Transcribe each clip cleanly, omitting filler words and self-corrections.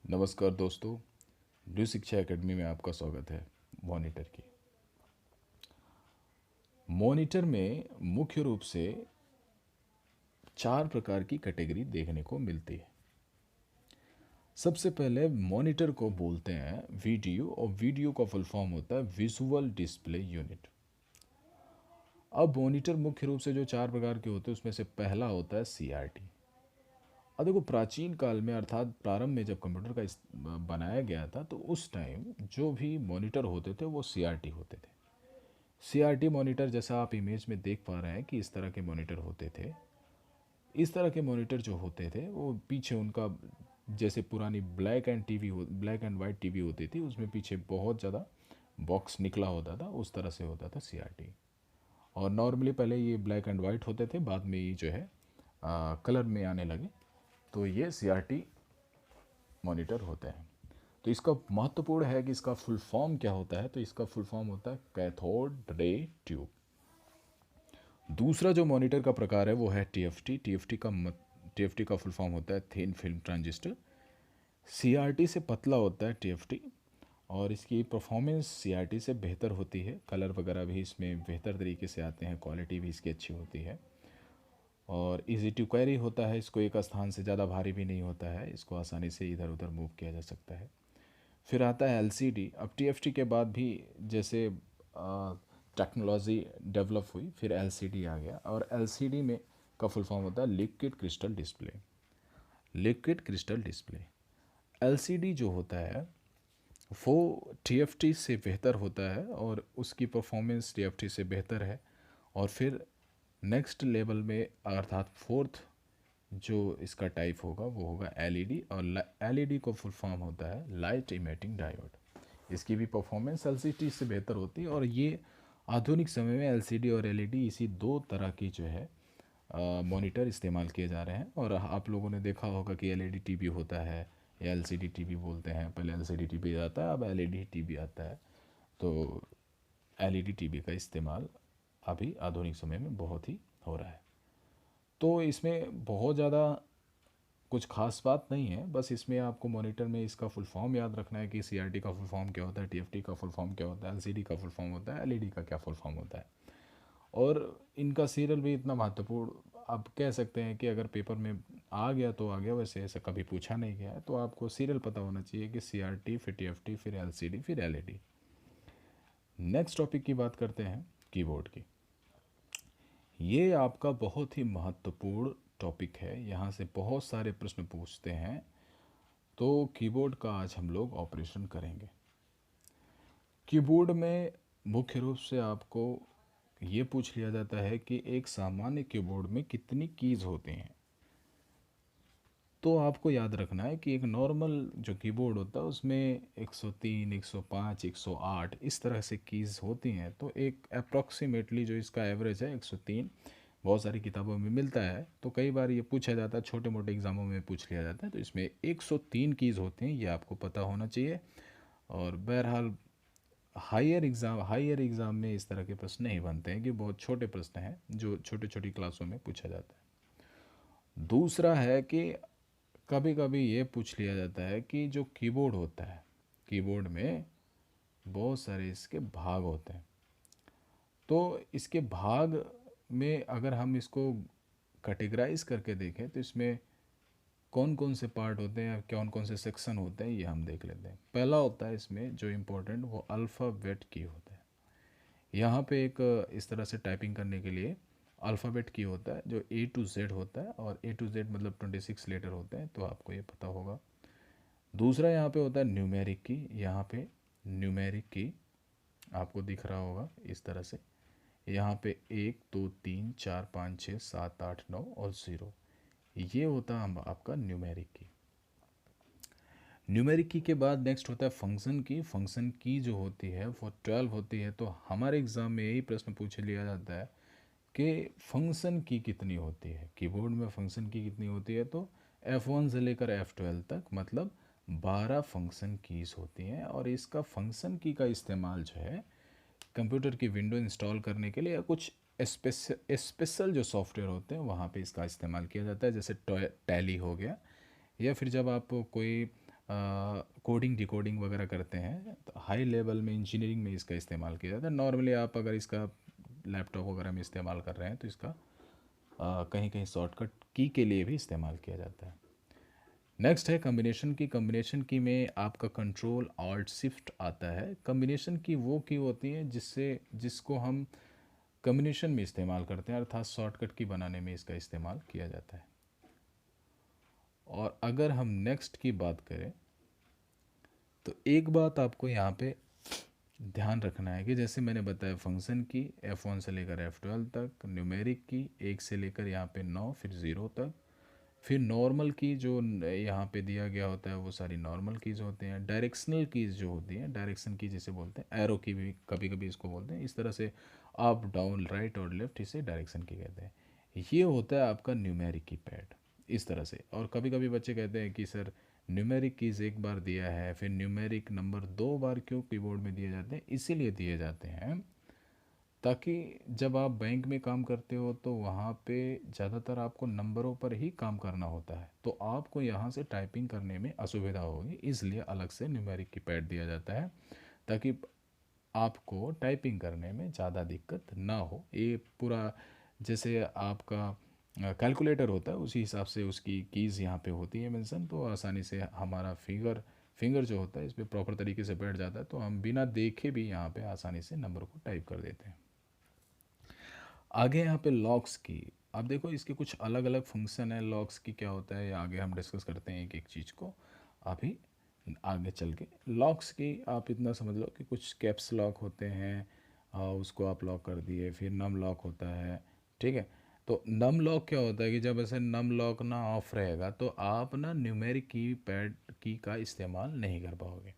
नमस्कार दोस्तों, न्यू शिक्षा एकेडमी में आपका स्वागत है। मॉनिटर की मॉनिटर में मुख्य रूप से 4 प्रकार की कैटेगरी देखने को मिलती है। सबसे पहले मॉनिटर को बोलते हैं वीडियो, और वीडियो का फुल फॉर्म होता है विजुअल डिस्प्ले यूनिट। अब मॉनिटर मुख्य रूप से जो 4 प्रकार के होते हैं उसमें से पहला होता है सीआरटी। अब देखो, प्राचीन काल में अर्थात प्रारंभ में जब कंप्यूटर का बनाया गया था तो उस टाइम जो भी मॉनिटर होते थे वो सीआरटी होते थे। सीआरटी मॉनिटर जैसा आप इमेज में देख पा रहे हैं कि इस तरह के मॉनिटर होते थे। इस तरह के मॉनिटर जो होते थे वो पीछे उनका, जैसे पुरानी ब्लैक एंड वाइट टीवी होती थी, उसमें पीछे बहुत ज़्यादा बॉक्स निकला होता था, उस तरह से होता था सीआरटी। और नॉर्मली पहले ये ब्लैक एंड वाइट होते थे, बाद में ये जो है कलर में आने लगे, तो ये सीआरटी मॉनिटर होते हैं। तो इसका महत्वपूर्ण है कि इसका फुल फॉर्म क्या होता है। तो इसका फुल फॉर्म होता है कैथोड रे ट्यूब। दूसरा जो मॉनिटर का प्रकार है वो है टीएफटी। टीएफटी का फुल फॉर्म होता है थिन फिल्म ट्रांजिस्टर। सीआरटी से पतला होता है टीएफटी, और इसकी परफॉर्मेंस सीआरटी से बेहतर होती है। कलर वगैरह भी इसमें बेहतर तरीके से आते हैं, क्वालिटी भी इसकी अच्छी होती है, और इजी टू कैरी होता है। इसको एक स्थान से ज़्यादा भारी भी नहीं होता है, इसको आसानी से इधर उधर मूव किया जा सकता है। फिर आता है एलसीडी। अब टीएफटी के बाद भी जैसे टेक्नोलॉजी डेवलप हुई, फिर एलसीडी आ गया, और एलसीडी में का फुल फॉर्म होता है liquid crystal display. Liquid crystal display LCD जो होता है वो टीएफटी से बेहतर होता है, और उसकी परफॉर्मेंस टीएफटी से बेहतर है। और फिर नेक्स्ट लेवल में अर्थात फोर्थ जो इसका टाइप होगा वो होगा एलईडी, और एलईडी का फुल फॉर्म होता है लाइट इमेटिंग डायोड। इसकी भी परफॉर्मेंस एलसीडी से बेहतर होती है, और ये आधुनिक समय में एलसीडी और एलईडी इसी दो तरह की जो है मॉनिटर इस्तेमाल किए जा रहे हैं। और आप लोगों ने देखा होगा कि एलईडी टीवी होता है या एलसीडी टीवी बोलते हैं। पहले एलसीडी टीवी आता है, अब एलईडी टीवी आता है। तो एलईडी टीवी का इस्तेमाल अभी आधुनिक समय में बहुत ही हो रहा है। तो इसमें बहुत ज़्यादा कुछ खास बात नहीं है, बस इसमें आपको मॉनिटर में इसका फुल फॉर्म याद रखना है कि सीआरटी का फुल फॉर्म क्या होता है, टीएफटी का फुल फॉर्म क्या होता है, एलसीडी का फुल फॉर्म होता है, एलईडी का क्या फुल फॉर्म होता है। और इनका सीरियल भी इतना महत्वपूर्ण, आप कह सकते हैं कि अगर पेपर में आ गया तो आ गया, वैसे ऐसा कभी पूछा नहीं गया है। तो आपको सीरियल पता होना चाहिए कि सीआरटी, फिर टीएफटी, फिर एलसीडी, फिर एलईडी। नेक्स्ट टॉपिक की बात करते हैं कीबोर्ड की। ये आपका बहुत ही महत्वपूर्ण टॉपिक है, यहाँ से बहुत सारे प्रश्न पूछते हैं। तो कीबोर्ड का आज हम लोग ऑपरेशन करेंगे। कीबोर्ड में मुख्य रूप से आपको ये पूछ लिया जाता है कि एक सामान्य कीबोर्ड में कितनी कीज़ होती हैं। तो आपको याद रखना है कि एक नॉर्मल जो कीबोर्ड होता है उसमें 103, 105, 108 इस तरह से कीज़ होती हैं। तो एक अप्रॉक्सीमेटली जो इसका एवरेज है 103 बहुत सारी किताबों में मिलता है। तो कई बार ये पूछा जाता है, छोटे मोटे एग्ज़ामों में पूछ लिया जाता है। तो इसमें 103 कीज़ होती हैं, ये आपको पता होना चाहिए। और बहरहाल हायर एग्ज़ाम में इस तरह के प्रश्न नहीं बनते हैं, कि बहुत छोटे प्रश्न हैं जो छोटी छोटी क्लासों में पूछा जाता है। दूसरा है कि कभी कभी ये पूछ लिया जाता है कि जो कीबोर्ड होता है, कीबोर्ड में बहुत सारे इसके भाग होते हैं। तो इसके भाग में अगर हम इसको कैटेगराइज करके देखें तो इसमें कौन कौन से पार्ट होते हैं, कौन कौन से सेक्शन होते हैं, ये हम देख लेते हैं। पहला होता है इसमें जो इम्पोर्टेंट, वो अल्फ़ाबेट की होता है। यहाँ पे एक इस तरह से टाइपिंग करने के लिए अल्फ़ाबेट की होता है जो ए टू जेड होता है, और ए टू जेड मतलब 26 लेटर होते हैं, तो आपको ये पता होगा। दूसरा यहाँ पे होता है न्यूमेरिक की। यहाँ पे न्यूमेरिक की आपको दिख रहा होगा इस तरह से। यहाँ पे 1 2 3 4 5 6 7 8 9 और 0, ये होता है आपका न्यूमेरिक की। न्यूमेरिक की के बाद नेक्स्ट होता है फंक्शन की। फंक्शन की जो होती है वो 12 होती है। तो हमारे एग्ज़ाम में यही प्रश्न पूछ लिया जाता है कि फंक्शन की कितनी होती है, कीबोर्ड में फंक्शन की कितनी होती है। तो F1 से लेकर F12 तक मतलब 12 फंक्शन कीज़ होती हैं। और इसका फंक्शन की का इस्तेमाल जो है कंप्यूटर की विंडो इंस्टॉल करने के लिए या कुछ स्पेशल जो सॉफ्टवेयर होते हैं वहाँ पे इसका इस्तेमाल किया जाता है, जैसे टैली हो गया, या फिर जब आप कोई कोडिंग डिकोडिंग वगैरह करते हैं तो हाई लेवल में इंजीनियरिंग में इसका इस्तेमाल किया जाता है। नॉर्मली आप अगर इसका लैपटॉप वगैरह में इस्तेमाल कर रहे हैं तो इसका कहीं कहीं शॉर्टकट की के लिए भी इस्तेमाल किया जाता है। नेक्स्ट है कम्बिनेशन की। कम्बिनेशन की में आपका कंट्रोल ऑल्ट शिफ्ट आता है। कम्बिनेशन की वो की होती है जिसको हम कम्बिनेशन में इस्तेमाल करते हैं, अर्थात शॉर्टकट की बनाने में इसका इस्तेमाल किया जाता है। और अगर हम नेक्स्ट की बात करें तो एक बात आपको यहाँ पे ध्यान रखना है कि जैसे मैंने बताया फंक्शन की F1 से लेकर F12 तक, न्यूमेरिक की 1 से लेकर यहाँ पे 9 फिर 0 तक, फिर नॉर्मल की जो यहाँ पे दिया गया होता है वो सारी नॉर्मल कीज़ होते हैं। डायरेक्शनल कीज़ जो होती हैं, डायरेक्शन की जिसे बोलते हैं, एरो की भी कभी कभी इसको बोलते हैं। इस तरह से अप डाउन राइट और लेफ्ट, इसे डायरेक्शन की कहते हैं। ये होता है आपका न्यूमेरिक की पैड इस तरह से। और कभी कभी बच्चे कहते हैं कि सर न्यूमेरिक कीज़ एक बार दिया है फिर न्यूमेरिक नंबर 2 बार क्यों कीबोर्ड में दिए जाते हैं? इसीलिए दिए जाते हैं ताकि जब आप बैंक में काम करते हो तो वहाँ पे ज़्यादातर आपको नंबरों पर ही काम करना होता है, तो आपको यहाँ से टाइपिंग करने में असुविधा होगी, इसलिए अलग से न्यूमेरिक कीपैड दिया जाता है ताकि आपको टाइपिंग करने में ज़्यादा दिक्कत ना हो। ये पूरा जैसे आपका कैलकुलेटर होता है उसी हिसाब से उसकी कीज़ यहाँ पे होती है मेंशन, तो आसानी से हमारा फिंगर जो होता है इस पर प्रॉपर तरीके से बैठ जाता है, तो हम बिना देखे भी यहाँ पे आसानी से नंबर को टाइप कर देते हैं। आगे यहाँ पे लॉक्स की, अब देखो इसके कुछ अलग अलग फंक्शन है। लॉक्स की क्या होता है आगे हम डिस्कस करते हैं एक एक चीज़ को अभी आगे चल के। लॉक्स की आप इतना समझ लो कि कुछ कैप्स लॉक होते हैं, उसको आप लॉक कर दिए। फिर नम लॉक होता है, ठीक है। तो नम लॉक क्या होता है कि जब ऐसे नम लॉक ना ऑफ रहेगा तो आप ना न्यूमेरिक की पैड की का इस्तेमाल नहीं कर पाओगे।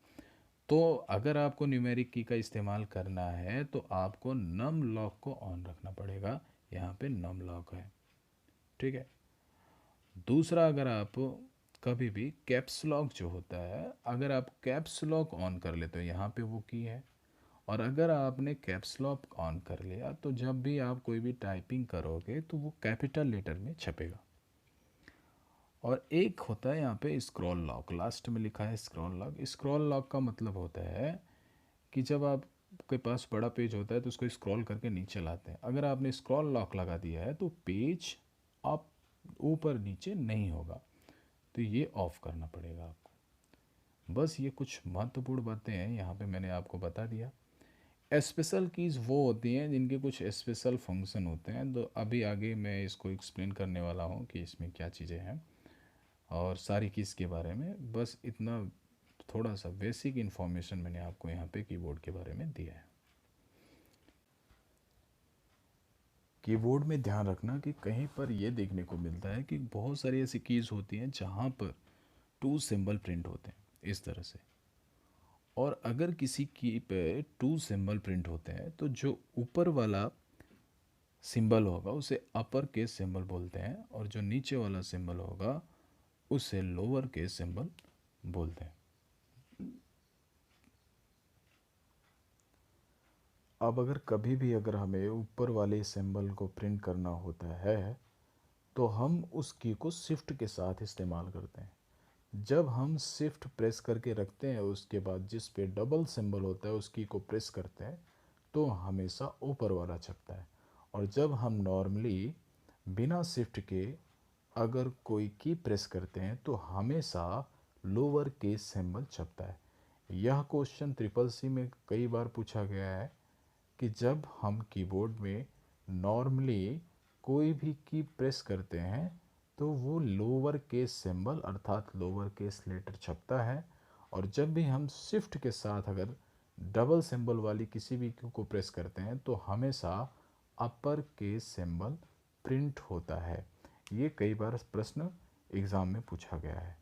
तो अगर आपको न्यूमेरिक की का इस्तेमाल करना है तो आपको नम लॉक को ऑन रखना पड़ेगा। यहाँ पे नम लॉक है, ठीक है। दूसरा, अगर आप कभी भी कैप्स लॉक जो होता है, अगर आप कैप्स लॉक ऑन कर लेते हो यहाँ पे वो की है, और अगर आपने कैप्स लॉक ऑन कर लिया तो जब भी आप कोई भी टाइपिंग करोगे तो वो कैपिटल लेटर में छपेगा। और एक होता है यहाँ पे स्क्रॉल लॉक, लास्ट में लिखा है स्क्रॉल लॉक। स्क्रॉल लॉक का मतलब होता है कि जब आपके पास बड़ा पेज होता है तो उसको स्क्रॉल करके नीचे लाते हैं। अगर आपने स्क्रॉल लॉक लगा दिया है तो पेज आप ऊपर नीचे नहीं होगा, तो ये ऑफ करना पड़ेगा आपको। बस ये कुछ महत्वपूर्ण बातें हैं यहाँ पे मैंने आपको बता दिया। स्पेशल कीज़ वो होती हैं जिनके कुछ स्पेशल फंक्शन होते हैं, तो अभी आगे मैं इसको एक्सप्लेन करने वाला हूँ कि इसमें क्या चीज़ें हैं और सारी कीज़ के बारे में। बस इतना थोड़ा सा बेसिक इन्फॉर्मेशन मैंने आपको यहाँ पे कीबोर्ड के बारे में दिया है। कीबोर्ड में ध्यान रखना कि कहीं पर ये देखने को मिलता है कि बहुत सारी ऐसी कीज़ होती हैं जहाँ पर टू सिंबल प्रिंट होते हैं इस तरह से। और अगर किसी की पे टू सिंबल प्रिंट होते हैं तो जो ऊपर वाला सिंबल होगा उसे अपर केस सिंबल बोलते हैं, और जो नीचे वाला सिंबल होगा उसे लोअर केस सिंबल बोलते हैं। अब अगर कभी भी अगर हमें ऊपर वाले सिंबल को प्रिंट करना होता है तो हम उस की को शिफ्ट के साथ इस्तेमाल करते हैं। जब हम शिफ्ट प्रेस करके रखते हैं उसके बाद जिस पे डबल सिंबल होता है उस की को प्रेस करते हैं तो हमेशा ऊपर वाला छपता है। और जब हम नॉर्मली बिना शिफ्ट के अगर कोई की प्रेस करते हैं तो हमेशा लोअर केस सिंबल छपता है। यह क्वेश्चन ट्रिपल सी में कई बार पूछा गया है कि जब हम कीबोर्ड में नॉर्मली कोई भी की प्रेस करते हैं तो वो लोअर केस सिंबल अर्थात लोअर केस लेटर छपता है, और जब भी हम शिफ्ट के साथ अगर डबल सिंबल वाली किसी भी की को प्रेस करते हैं तो हमेशा अपर केस सिंबल प्रिंट होता है। ये कई बार प्रश्न एग्ज़ाम में पूछा गया है।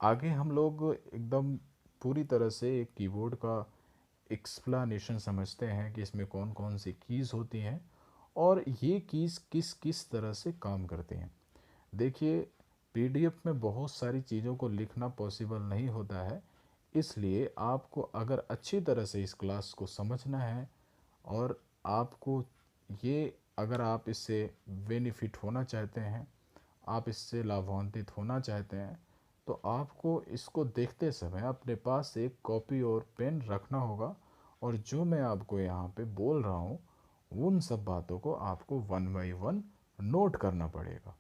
आगे हम लोग एकदम पूरी तरह से एक कीबोर्ड का एक्सप्लानेशन समझते हैं कि इसमें कौन कौन सी कीज़ होती हैं और ये कीज़ किस किस तरह से काम करती हैं। देखिए, पीडीएफ में बहुत सारी चीज़ों को लिखना पॉसिबल नहीं होता है, इसलिए आपको अगर अच्छी तरह से इस क्लास को समझना है और आपको ये अगर आप इससे बेनिफिट होना चाहते हैं, आप इससे लाभान्वित होना चाहते हैं, तो आपको इसको देखते समय अपने पास एक कॉपी और पेन रखना होगा, और जो मैं आपको यहाँ पे बोल रहा हूँ उन सब बातों को आपको वन बाई वन नोट करना पड़ेगा।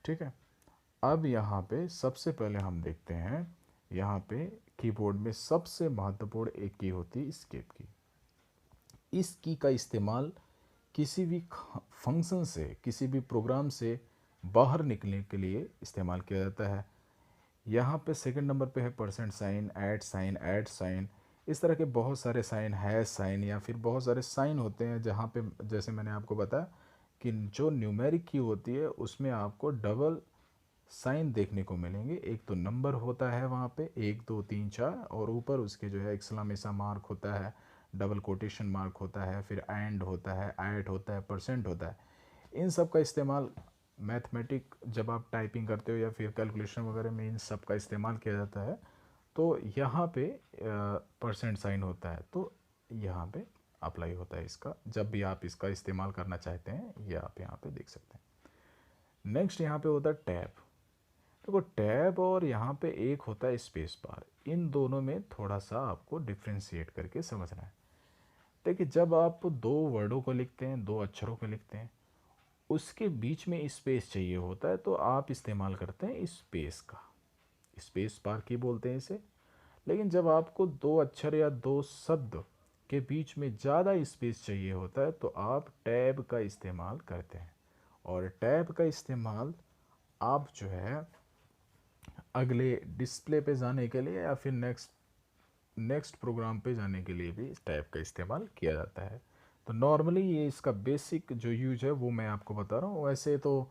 ठीक है। अब यहाँ पे सबसे पहले हम देखते हैं, यहाँ पे कीबोर्ड में सबसे महत्वपूर्ण एक की होती है एस्केप की। इस की का इस्तेमाल किसी भी फंक्शन से, किसी भी प्रोग्राम से बाहर निकलने के लिए इस्तेमाल किया जाता है। यहाँ पे सेकंड नंबर पे है परसेंट साइन, ऐड साइन, इस तरह के बहुत सारे साइन, हैश साइन, या फिर बहुत सारे साइन होते हैं जहाँ पे जैसे मैंने आपको बताया कि जो न्यूमेरिक की होती है उसमें आपको डबल साइन देखने को मिलेंगे। एक तो नंबर होता है वहाँ पे 1 2 3 4, और ऊपर उसके जो है एक्सक्लेमेशन मार्क होता है, डबल कोटेशन मार्क होता है, फिर एंड होता है, ऐट होता है, परसेंट होता है। इन सब का इस्तेमाल मैथमेटिक जब आप टाइपिंग करते हो या फिर कैलकुलेशन वगैरह में इन सब का इस्तेमाल किया जाता है। तो यहाँ पे परसेंट साइन होता है, तो यहाँ पे अप्लाई होता है इसका, जब भी आप इसका इस्तेमाल करना चाहते हैं ये आप यहाँ पे देख सकते हैं। नेक्स्ट यहाँ पे होता है टैब। देखो टैब और यहाँ पे एक होता है स्पेस बार, इन दोनों में थोड़ा सा आपको डिफ्रेंशिएट करके समझना है। देखिए जब आप दो वर्डों को लिखते हैं, दो अक्षरों को लिखते हैं, उसके बीच में स्पेस चाहिए होता है, तो आप इस्तेमाल करते हैं स्पेस का, स्पेस बार की बोलते हैं इसे। लेकिन जब आपको दो अक्षर या दो शब्द के बीच में ज़्यादा स्पेस चाहिए होता है तो आप टैब का इस्तेमाल करते हैं। और टैब का इस्तेमाल आप जो है अगले डिस्प्ले पे जाने के लिए या फिर नेक्स्ट प्रोग्राम पे जाने के लिए भी इस टैब का इस्तेमाल किया जाता है। तो नॉर्मली ये इसका बेसिक जो यूज है वो मैं आपको बता रहा हूँ। वैसे तो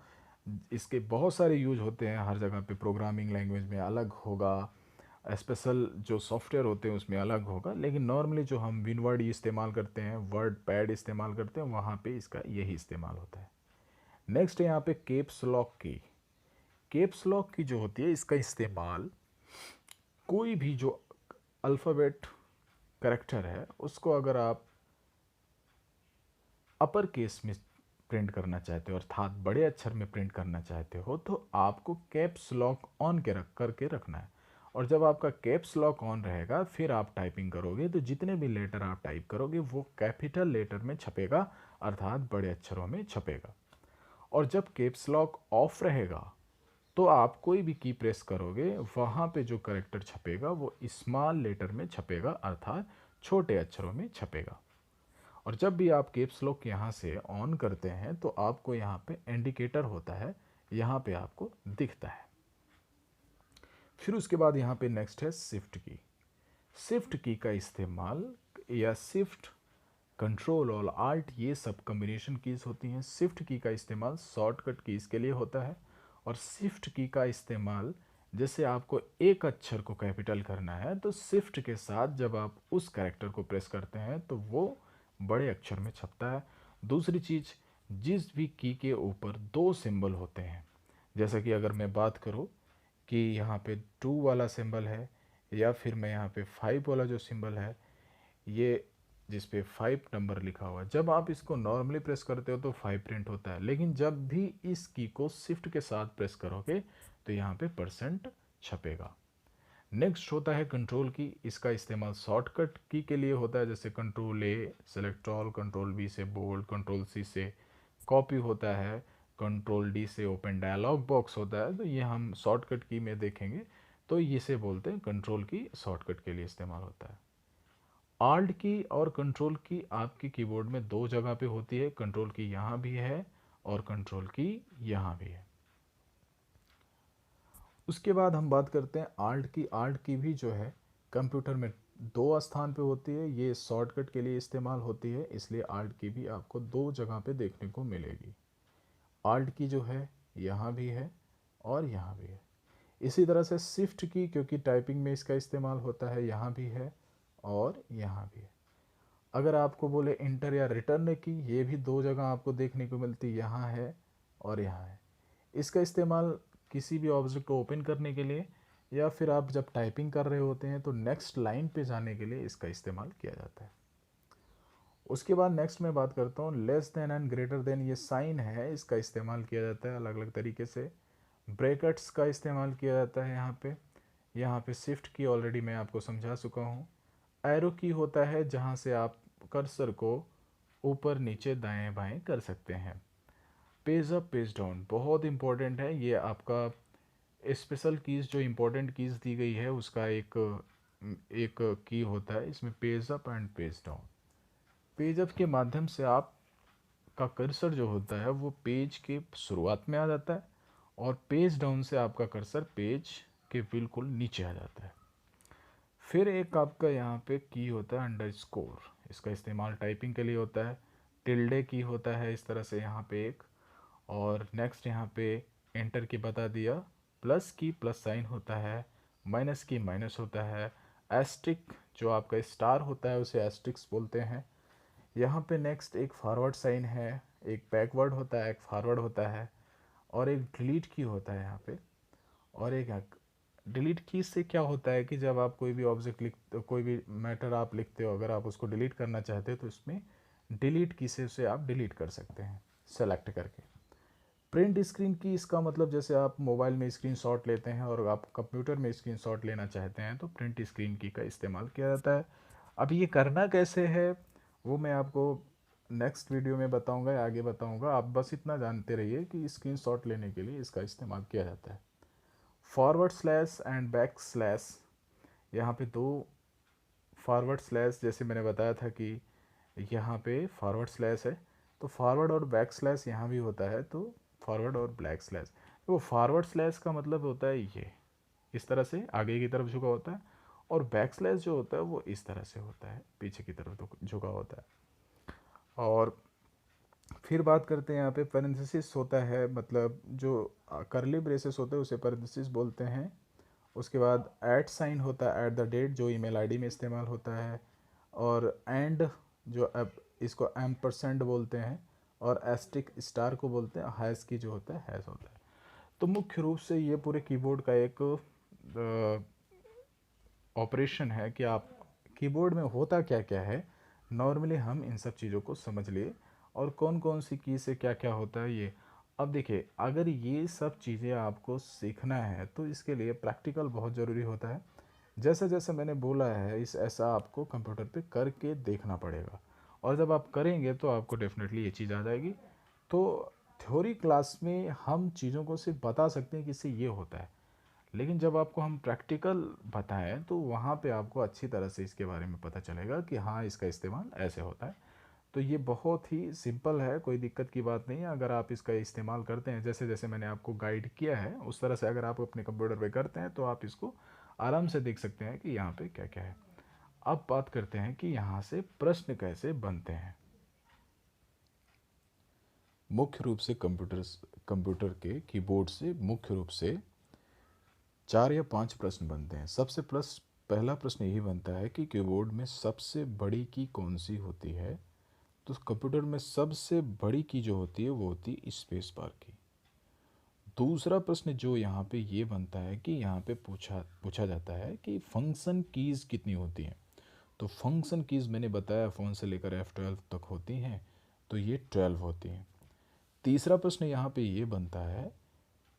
इसके बहुत सारे यूज होते हैं, हर जगह पे प्रोग्रामिंग लैंग्वेज में अलग होगा, स्पेशल जो सॉफ्टवेयर होते हैं उसमें अलग होगा, लेकिन नॉर्मली जो हम विनवर्ड इस्तेमाल करते हैं, वर्ड पैड इस्तेमाल करते हैं, वहाँ पे इसका यही इस्तेमाल होता है। नेक्स्ट है यहाँ पे कैप्स लॉक की। कैप्स लॉक की जो होती है इसका इस्तेमाल कोई भी जो अल्फ़ाबेट करेक्टर है उसको अगर आप अपर केस में प्रिंट करना चाहते हो, अर्थात बड़े अक्षर में प्रिंट करना चाहते हो, तो आपको कैप्स लॉक ऑन के रख करके रखना है। और जब आपका कैप्स लॉक ऑन रहेगा फिर आप टाइपिंग करोगे तो जितने भी लेटर आप टाइप करोगे वो कैपिटल लेटर में छपेगा, अर्थात बड़े अक्षरों में छपेगा। और जब कैप्स लॉक ऑफ रहेगा तो आप कोई भी की प्रेस करोगे वहाँ पे जो करेक्टर छपेगा वो स्मॉल लेटर में छपेगा, अर्थात छोटे अक्षरों में छपेगा। और जब भी आप कैप्स लॉक यहाँ से ऑन करते हैं तो आपको यहाँ पे इंडिकेटर होता है, यहाँ पे आपको दिखता है। फिर उसके बाद यहाँ पे नेक्स्ट है शिफ्ट की। शिफ्ट की का इस्तेमाल या शिफ्ट, कंट्रोल और आल्ट ये सब कम्बिनेशन कीज होती हैं। शिफ्ट की का इस्तेमाल शॉर्टकट कीज के लिए होता है। और शिफ्ट की का इस्तेमाल जैसे आपको एक अक्षर को कैपिटल करना है तो शिफ्ट के साथ जब आप उस कैरेक्टर को प्रेस करते हैं तो वो बड़े अक्षर में छपता है। दूसरी चीज़, जिस भी की के ऊपर दो सिंबल होते हैं, जैसा कि अगर मैं बात करूँ कि यहाँ पे 2 वाला सिंबल है या फिर मैं यहाँ पे 5 वाला जो सिंबल है, ये जिस पे 5 नंबर लिखा हुआ है, जब आप इसको नॉर्मली प्रेस करते हो तो 5 प्रिंट होता है, लेकिन जब भी इस की को शिफ्ट के साथ प्रेस करोगे तो यहाँ पे परसेंट छपेगा। नेक्स्ट होता है कंट्रोल की। इसका इस्तेमाल शॉर्टकट की के लिए होता है, जैसे control A select all, control B से बोल्ड, कंट्रोल सी से कॉपी होता है, कंट्रोल डी से ओपन डायलॉग बॉक्स होता है। तो ये हम शॉर्टकट की में देखेंगे, तो इसे बोलते हैं कंट्रोल की, शॉर्टकट के लिए इस्तेमाल होता है। आल्ट की और कंट्रोल की आपकी कीबोर्ड में दो जगह पे होती है, कंट्रोल की यहाँ भी है और कंट्रोल की यहाँ भी है। उसके बाद हम बात करते हैं आल्ट की। आल्ट की भी जो है कंप्यूटर में दो स्थान पे होती है, ये शॉर्टकट के लिए इस्तेमाल होती है, इसलिए आल्ट की भी आपको दो जगह पे देखने को मिलेगी। आल्ट की जो है यहाँ भी है और यहाँ भी है। इसी तरह से शिफ्ट की, क्योंकि टाइपिंग में इसका इस्तेमाल होता है, यहाँ भी है और यहाँ भी है। अगर आपको बोले इंटर या रिटर्न की, ये भी दो जगह आपको देखने को मिलती, यहाँ है और यहाँ है। इसका इस्तेमाल किसी भी ऑब्जेक्ट को ओपन करने के लिए या फिर आप जब टाइपिंग कर रहे होते हैं तो नेक्स्ट लाइन पे जाने के लिए इसका इस्तेमाल किया जाता है। उसके बाद नेक्स्ट मैं बात करता हूँ less than and greater than. ये साइन है, इसका इस्तेमाल किया जाता है अलग अलग तरीके से। ब्रैकेट्स का इस्तेमाल किया जाता है यहाँ पे शिफ्ट की ऑलरेडी मैं आपको समझा चुका हूँ। एरो की होता है जहाँ से आप कर्सर को ऊपर नीचे दाएं बाएं कर सकते हैं। पेज अप पेज डाउन बहुत इंपॉर्टेंट है, ये आपका स्पेशल कीज़ जो इंपॉर्टेंट कीज़ दी गई है उसका एक की होता है इसमें, page up and page down. Page up के माध्यम से आप का कर्सर जो होता है वो पेज के शुरुआत में आ जाता है, और पेज डाउन से आपका कर्सर पेज के बिल्कुल नीचे आ जाता है। फिर एक आपका यहाँ पे की होता है अंडरस्कोर, इसका इस्तेमाल टाइपिंग के लिए होता है। टिल्डे की होता है इस तरह से यहाँ पे एक, और नेक्स्ट यहाँ पे एंटर की बता दिया। प्लस की प्लस साइन होता है, माइनस की माइनस होता है, एस्टिक जो आपका स्टार होता है उसे एस्टिक्स बोलते हैं। यहाँ पे नेक्स्ट एक फॉरवर्ड साइन है, एक बैकवर्ड होता है, एक फॉरवर्ड होता है, और एक डिलीट की होता है यहाँ पे। और एक डिलीट की से क्या होता है कि जब आप कोई भी ऑब्जेक्ट कोई भी मैटर आप लिखते हो, अगर आप उसको डिलीट करना चाहते हो तो इसमें डिलीट की से उसे आप डिलीट कर सकते हैं सेलेक्ट करके। प्रिंट स्क्रीन की, इसका मतलब जैसे आप मोबाइल में स्क्रीनशॉट लेते हैं और आप कंप्यूटर में स्क्रीनशॉट लेना चाहते हैं तो प्रिंट स्क्रीन की का इस्तेमाल किया जाता है। अब ये करना कैसे है वो मैं आपको नेक्स्ट वीडियो में बताऊंगा, आगे बताऊंगा। आप बस इतना जानते रहिए कि स्क्रीनशॉट लेने के लिए इसका इस्तेमाल किया जाता है। Forward slash and back slash, यहाँ पे दो फॉरवर्ड स्लैश जैसे मैंने बताया था कि यहाँ पे फॉरवर्ड स्लैश है, तो फॉरवर्ड और बैक स्लैश यहाँ भी होता है, तो फॉरवर्ड और बैक स्लैश। वो फॉरवर्ड स्लैश का मतलब होता है ये इस तरह से आगे की तरफ झुका होता है, और बैक स्लैश जो होता है वो इस तरह से होता है पीछे की तरफ झुका होता है। और फिर बात करते हैं यहाँ पे पैरेंथेसिस होता है, मतलब जो करली ब्रेसेस होते हैं उसे पैरेंथेसिस बोलते हैं। उसके बाद ऐट साइन होता है, ऐट द डेट जो ईमेल आईडी में इस्तेमाल होता है, और एंड जो अब इसको एम्परसेंड बोलते हैं, और एस्टिक स्टार को बोलते हैं, हैश की जो होता है हैश होता है। तो मुख्य रूप से ये पूरे कीबोर्ड का एक ऑपरेशन है कि आप कीबोर्ड में होता क्या क्या है। नॉर्मली हम इन सब चीज़ों को समझ लिए, और कौन कौन सी की से क्या क्या होता है ये। अब देखिए, अगर ये सब चीज़ें आपको सीखना है तो इसके लिए प्रैक्टिकल बहुत ज़रूरी होता है। जैसे जैसे मैंने बोला है इस ऐसा आपको कंप्यूटर पे करके देखना पड़ेगा, और जब आप करेंगे तो आपको डेफिनेटली ये चीज़ आ जाएगी। तो थ्योरी क्लास में हम चीज़ों को सिर्फ बता सकते हैं कि इससे ये होता है, लेकिन जब आपको हम प्रैक्टिकल बताएं तो वहाँ पे आपको अच्छी तरह से इसके बारे में पता चलेगा कि हाँ इसका इस्तेमाल ऐसे होता है। तो ये बहुत ही सिंपल है, कोई दिक्कत की बात नहीं है। अगर आप इसका इस्तेमाल करते हैं जैसे जैसे मैंने आपको गाइड किया है उस तरह से अगर आप अपने कंप्यूटर पे करते हैं तो आप इसको आराम से देख सकते हैं कि यहाँ पे क्या क्या है। अब बात करते हैं कि यहाँ से प्रश्न कैसे बनते हैं। मुख्य रूप से कंप्यूटर के कीबोर्ड से मुख्य रूप से 4 या 5 प्रश्न बनते हैं। पहला प्रश्न यही बनता है कि कीबोर्ड में सबसे बड़ी की कौन सी होती है। तो कंप्यूटर में सबसे बड़ी की जो होती है वो होती है स्पेस बार की। दूसरा प्रश्न जो यहाँ पे ये बनता है कि यहाँ पे पूछा पूछा जाता है कि फंक्शन कीज़ कितनी होती हैं। तो फंक्शन कीज़ मैंने बताया फ़ोन से लेकर F12 तक होती हैं, तो ये 12 होती हैं। तीसरा प्रश्न यहाँ पे ये बनता है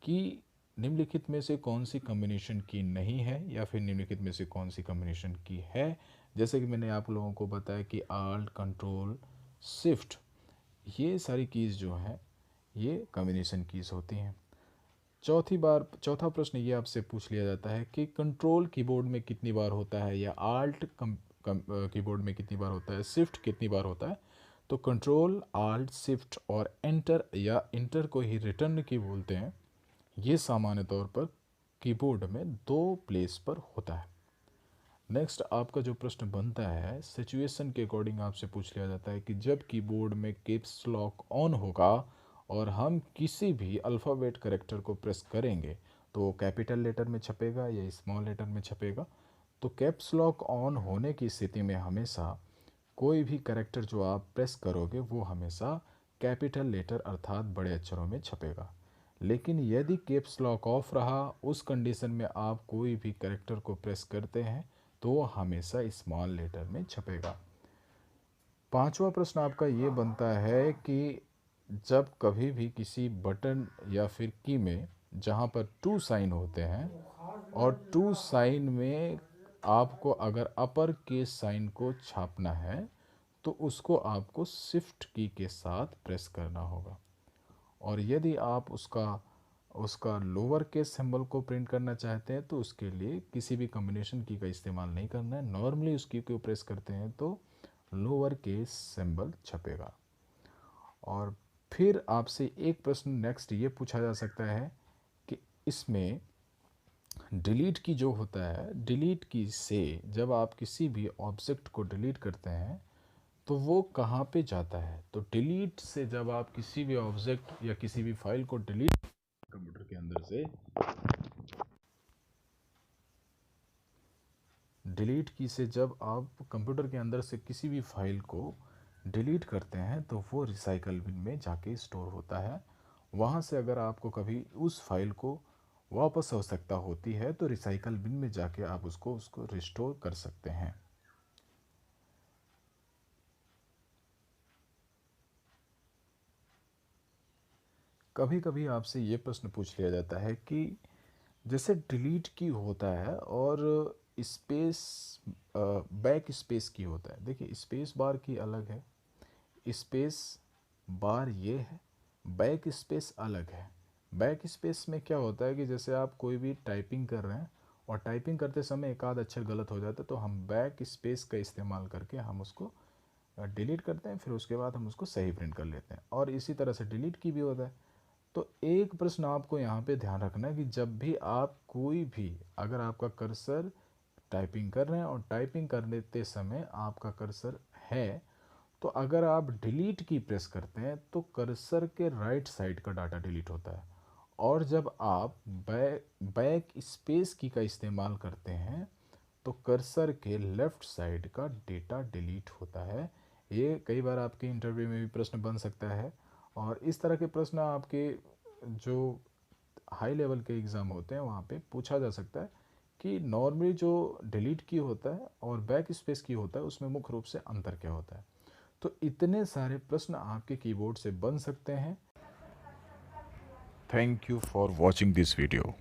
कि निम्नलिखित में से कौन सी कम्बिनेशन की नहीं है, या फिर निम्नलिखित में से कौन सी कम्बिनेशन की है। जैसे कि मैंने आप लोगों को बताया कि आल्ट कंट्रोल शिफ्ट ये सारी कीज़ जो हैं ये कम्बिनेशन कीज़ होती हैं। चौथा प्रश्न ये आपसे पूछ लिया जाता है कि कंट्रोल कीबोर्ड में कितनी बार होता है, या आल्ट कीबोर्ड में कितनी बार होता है, शिफ्ट कितनी बार होता है। तो कंट्रोल आल्ट शिफ्ट और एंटर या इंटर को ही रिटर्न की बोलते हैं। ये सामान्य तौर पर कीबोर्ड में 2 प्लेस पर होता है। नेक्स्ट आपका जो प्रश्न बनता है सिचुएशन के अकॉर्डिंग आपसे पूछ लिया जाता है कि जब कीबोर्ड में कैप्स लॉक ऑन होगा और हम किसी भी अल्फ़ाबेट करेक्टर को प्रेस करेंगे तो वो कैपिटल लेटर में छपेगा या स्मॉल लेटर में छपेगा। तो कैप्स लॉक ऑन होने की स्थिति में हमेशा कोई भी करेक्टर जो आप प्रेस करोगे वो हमेशा कैपिटल लेटर अर्थात बड़े अक्षरों में छपेगा। लेकिन यदि कैप्स लॉक ऑफ रहा उस कंडीशन में आप कोई भी करेक्टर को प्रेस करते हैं तो वो हमेशा स्मॉल लेटर में छपेगा। पांचवा प्रश्न आपका ये बनता है कि जब कभी भी किसी बटन या फिर की में जहाँ पर टू साइन होते हैं और टू साइन में आपको अगर अपर केस साइन को छापना है तो उसको आपको शिफ्ट की के साथ प्रेस करना होगा। और यदि आप उसका उसका लोअर केस सिंबल को प्रिंट करना चाहते हैं तो उसके लिए किसी भी कॉम्बिनेशन की का इस्तेमाल नहीं करना है। नॉर्मली उस की को प्रेस करते हैं तो लोअर केस सिंबल छपेगा। और फिर आपसे एक प्रश्न नेक्स्ट ये पूछा जा सकता है कि इसमें डिलीट की जो होता है, डिलीट की से जब आप किसी भी ऑब्जेक्ट को डिलीट करते हैं तो वो कहाँ पे जाता है। तो डिलीट से जब आप किसी भी ऑब्जेक्ट या किसी भी फाइल को डिलीट कंप्यूटर के अंदर से, डिलीट की से जब आप कंप्यूटर के अंदर से किसी भी फाइल को डिलीट करते हैं तो वो रिसाइकल बिन में जाके स्टोर होता है। वहाँ से अगर आपको कभी उस फाइल को वापस आवश्यकता होती है तो रिसाइकल बिन में जाके आप उसको रिस्टोर कर सकते हैं। कभी कभी आपसे ये प्रश्न पूछ लिया जाता है कि जैसे डिलीट की होता है और स्पेस बैक स्पेस की होता है। देखिए स्पेस बार की अलग है, स्पेस बार ये है, बैक स्पेस अलग है। बैक स्पेस में क्या होता है कि जैसे आप कोई भी टाइपिंग कर रहे हैं और टाइपिंग करते समय एक आध अक्षर गलत हो जाता है तो हम बैक स्पेस का इस्तेमाल करके हम उसको डिलीट करते हैं, फिर उसके बाद हम उसको सही प्रिंट कर लेते हैं। और इसी तरह से डिलीट की भी होता है। तो एक प्रश्न आपको यहाँ पे ध्यान रखना है कि जब भी आप कोई भी, अगर आपका कर्सर टाइपिंग कर रहे हैं और टाइपिंग करते समय आपका कर्सर है तो अगर आप डिलीट की प्रेस करते हैं तो कर्सर के राइट साइड का डाटा डिलीट होता है। और जब आप बैक स्पेस की का इस्तेमाल करते हैं तो कर्सर के लेफ़्ट साइड का डेटा डिलीट होता है। ये कई बार आपके इंटरव्यू में भी प्रश्न बन सकता है। और इस तरह के प्रश्न आपके जो हाई लेवल के एग्ज़ाम होते हैं वहाँ पे पूछा जा सकता है कि नॉर्मली जो डिलीट की होता है और बैक स्पेस की होता है उसमें मुख्य रूप से अंतर क्या होता है। तो इतने सारे प्रश्न आपके कीबोर्ड से बन सकते हैं। Thank you for watching this video.